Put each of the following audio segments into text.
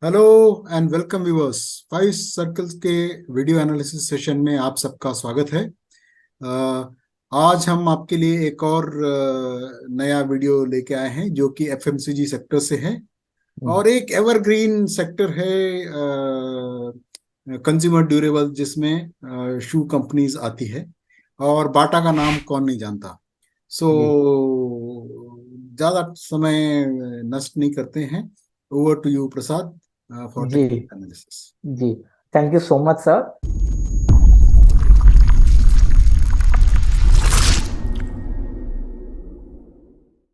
Hello and welcome viewers. Five circles के video analysis session में आप सबका स्वागत है। आज हम आपके लिए एक और नया वीडियो लेके आए हैं जो कि एफएमसीजी सेक्टर से है हम्म, और एक एवरग्रीन सेक्टर है, कंज्यूमर ड्यूरेबल, जिसमें शू कंपनीज आती है और बाटा का नाम कौन नहीं जानता। सो जी ज़्यादा समय नष्ट नहीं करते हैं। Over to you Prasad for ji technical analysis. जी। Thank you so much sir.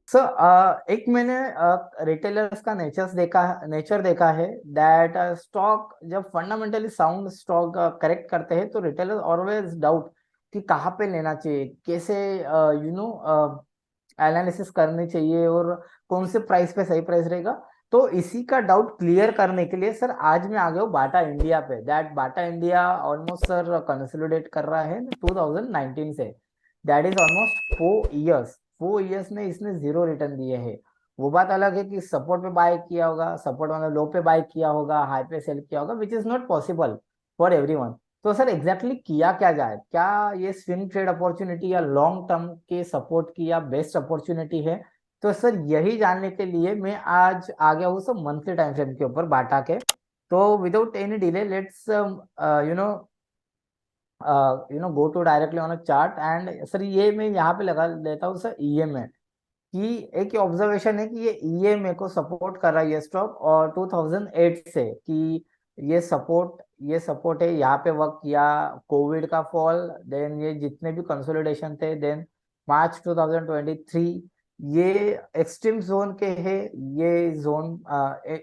Sir एक मैंने रिटेलर्स का नेचर देखा है दैट स्टॉक जब फंडामेंटली साउंड स्टॉक करेक्ट करते हैं तो रिटेलर ऑलवेज डाउट कि कहाँ पे लेना चाहिए, कैसे एनालिसिस करनी चाहिए और कौन से प्राइस पे सही प्राइस रहेगा। तो इसी का डाउट क्लियर करने के लिए सर आज मैं आ गया हूँ बाटा इंडिया पे। That Bata India almost sir consolidate कर रहा है 2019 से। That is almost 4 years. 4 years में इसने जीरो रिटर्न दिए हैं। वो बात अलग है कि सपोर्ट पे बाय किया होगा, सपोर्ट मतलब लो पे बाय किया होगा, हाई पे सेल किया होगा, which is not possible for everyone. तो सर एग्जैक्टली किया क्या जाए, क्या ये स्विंग ट्रेड अपॉर्चुनिटी या लॉन्ग टर्म के सपोर्ट की या बेस्ट अपॉर्चुनिटी है? तो सर यही जानने के लिए मैं आज आ गया हूँ सर मंथली टाइम फ्रेम के ऊपर बाटा के। तो without any delay let's you know go to directly on a chart. And sir ये मैं यहाँ पे लगा लेता हूँ सर ईएमए कि एक ऑब्जर्वेशन है कि ये ईएमए को सपोर्ट कर रहा है ये स्टॉक और 2008 से कि ये सपोर्ट है, यहाँ पे वर्क किया। कोविड का फॉल, देन ये जितने भी कंसोलिडेशन थे, देन मार्च 2023 ये एक्सट्रीम जोन के है। ये जोन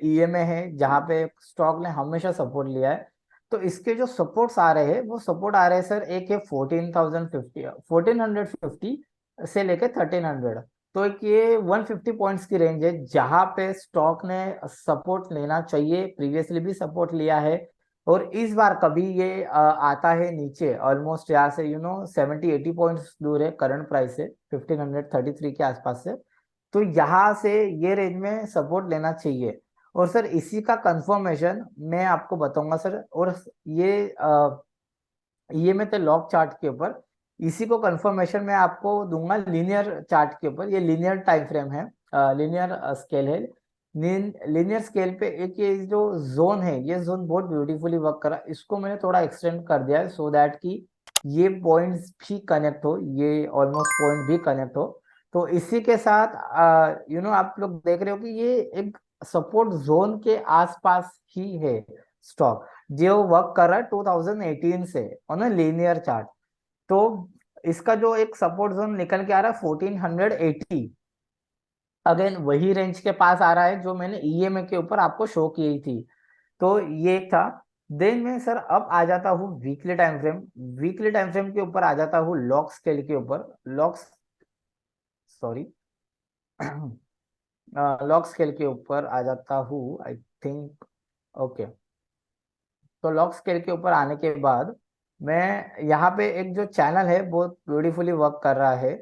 ईएमए है जहाँ पे स्टॉक ने हमेशा सपोर्ट लिया है। तो इसके जो सपोर्ट्स आ रहे हैं वो सपोर्ट आ रहे हैं सर, एक है 14,050 से लेके 1300। तो एक ये 150 पॉइंट्स की रेंज है जहां पे स्टॉक ने सपोर्ट लेना चाहिए। प्रीवियसली भी सपोर्ट लिया है और इस बार कभी ये आता है नीचे ऑलमोस्ट यहाँ से 70-80 पॉइंट्स दूर है करंट प्राइस से, 1533 के आसपास से। तो यहाँ से ये रेंज में सपोर्ट लेना चाहिए। और सर इसी का कंफर्मेशन मैं आपको बताऊंगा सर। और ये मैं तो लॉग चार्ट के ऊपर, इसी को कंफर्मेशन मैं आपको दूंगा लीनियर चार्ट के ऊपर। ये लीनियर टाइम फ्रेम है, लीनियर स्केल है। लीनियर स्केल पे एक ये जो जोन है, ये जोन बहुत ब्यूटीफुली वर्क करा। इसको मैंने थोड़ा एक्सटेंड कर दिया है सो दैट कि ये पॉइंट्स भी कनेक्ट हो, ये ऑलमोस्ट पॉइंट भी कनेक्ट हो। तो इसी के साथ आप लोग देख रहे हो कि ये एक सपोर्ट जोन के आसपास ही है स्टॉक, जो वर्क कर रहा है 2018 से ऑन अ लीनियर चार्ट। तो इसका जो एक सपोर्ट जोन निकल के आ रहा है 1480, अगेन वही रेंज के पास आ रहा है जो मैंने ईएमए के ऊपर आपको शो की थी। तो ये एक था। देन मैं सर अब आ जाता हूँ weekly time frame. Weekly time frame के ऊपर आ जाता हूँ लॉग स्केल के ऊपर। लॉग सॉरी लॉग स्केल के ऊपर आ जाता हूँ आई थिंक। ओके। तो लॉग स्केल के ऊपर आने के बाद मैं यहाँ पे एक जो चैनल है बहुत ब्यूटीफुली वर्क कर रहा है।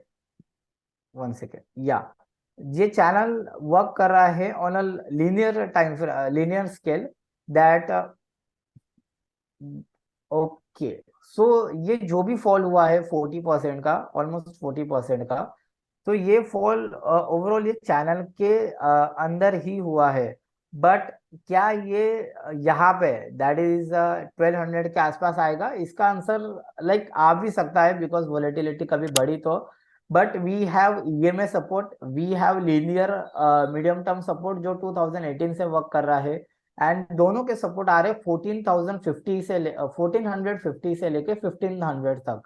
1 सेकेंड या ये चैनल वर्क कर रहा है on a linear time, linear scale that. Okay. So ये जो भी फॉल हुआ है 40% का, ऑलमोस्ट 40% का, तो ये फॉल ओवरऑल ये चैनल के अंदर ही हुआ है। बट क्या ये यहाँ पे दैट इज 1200 के आसपास आएगा? इसका आंसर लाइक आ भी सकता है बिकॉज वोलेटिलिटी कभी बढ़ी तो। But we have EMA support, we have linear medium term support जो 2018 से वर्क कर रहा है। एंड दोनों के सपोर्ट आ रहे हैं 1450 से लेके 1500 तक।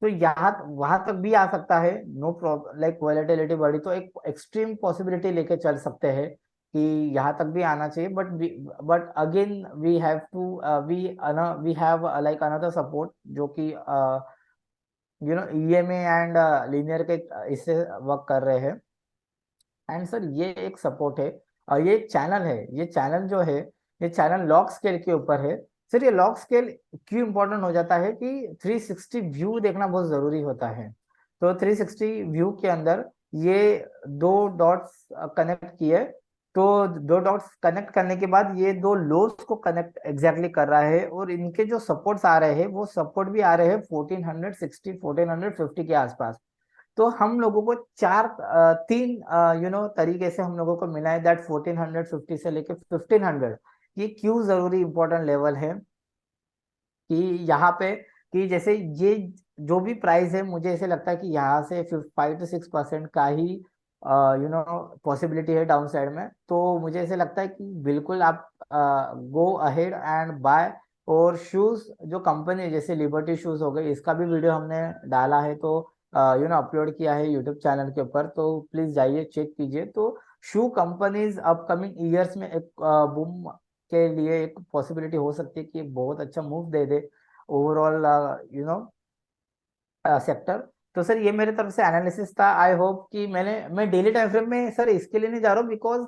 तो यहाँ वहां तक भी आ सकता है, नो प्रॉब्लम। लाइक वॉलेटिलिटी बढ़ी तो एक एक्सट्रीम पॉसिबिलिटी लेके चल सकते हैं कि यहाँ तक भी आना चाहिए। But again we have to we have like another support जो कि ईएमए एंड लीनियर के इससे वर्क कर रहे हैं। एंड सर ये एक सपोर्ट है और ये चैनल है। ये चैनल जो है, ये चैनल लॉग स्केल के ऊपर है। सर ये लॉग स्केल क्यों इंपॉर्टेंट हो जाता है कि 360 व्यू देखना बहुत जरूरी होता है। तो 360 व्यू के अंदर ये दो डॉट्स कनेक्ट किए तो दो डॉट्स कनेक्ट करने के बाद ये दो लोस को कनेक्ट एग्जैक्टली कर रहा है, और इनके जो सपोर्ट्स आ रहे हैं वो सपोर्ट भी आ रहे हैं 1460 1450 के आसपास। तो हम लोगों को तीन तरीके से हम लोगों को मिला है दैट 1450 से लेके 1500। ये क्यों जरूरी इंपॉर्टेंट लेवल है कि यहाँ पे, कि जैसे ये जो भी प्राइस है, मुझे ऐसे लगता है कि यहाँ से 5 to 6% का ही पॉसिबिलिटी है डाउन साइड में। तो मुझे ऐसे लगता है कि बिल्कुल आप गो अहेड एंड बाय। और शूज जो कंपनी जैसे लिबर्टी शूज हो गई, इसका भी वीडियो हमने डाला है, तो अपलोड किया है यूट्यूब चैनल के ऊपर, तो प्लीज जाइए चेक कीजिए। तो शू कंपनीज अपकमिंग ईयर्स में एक बूम के लिए एक पॉसिबिलिटी हो सकती है कि एक बहुत अच्छा मूव दे दे ओवरऑल सेक्टर। तो सर ये मेरे तरफ से एनालिसिस था। आई होप कि मैं डेली टाइम फ्रेम में सर इसके लिए नहीं जा रहा हूँ, बिकॉज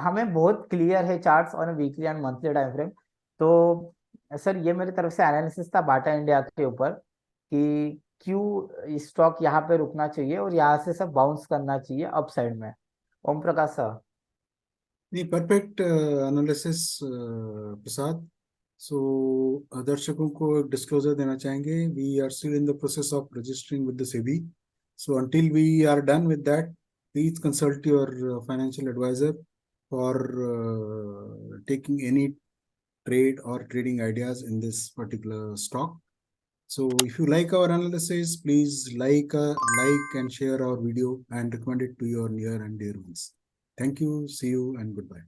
हमें बहुत क्लियर है charts on weekly and monthly time frame. तो सर ये मेरी तरफ से एनालिसिस था बाटा इंडिया के ऊपर कि क्यों स्टॉक यहाँ पे रुकना चाहिए और यहाँ से सब बाउंस करना चाहिए अप साइड में। ओम प्रकाश सर। नहीं, परफेक्ट एनालिसिस प्रसाद। सो दर्शकों को एक डिस्क्लोजर देना चाहेंगे, we are still in the process of registering with the SEBI. So until we are done with that, please consult your financial advisor for taking any trade or trading ideas in this particular stock. So if you like our analysis, please like and share our video and recommend it to your near and dear ones. Thank you, see you, and goodbye.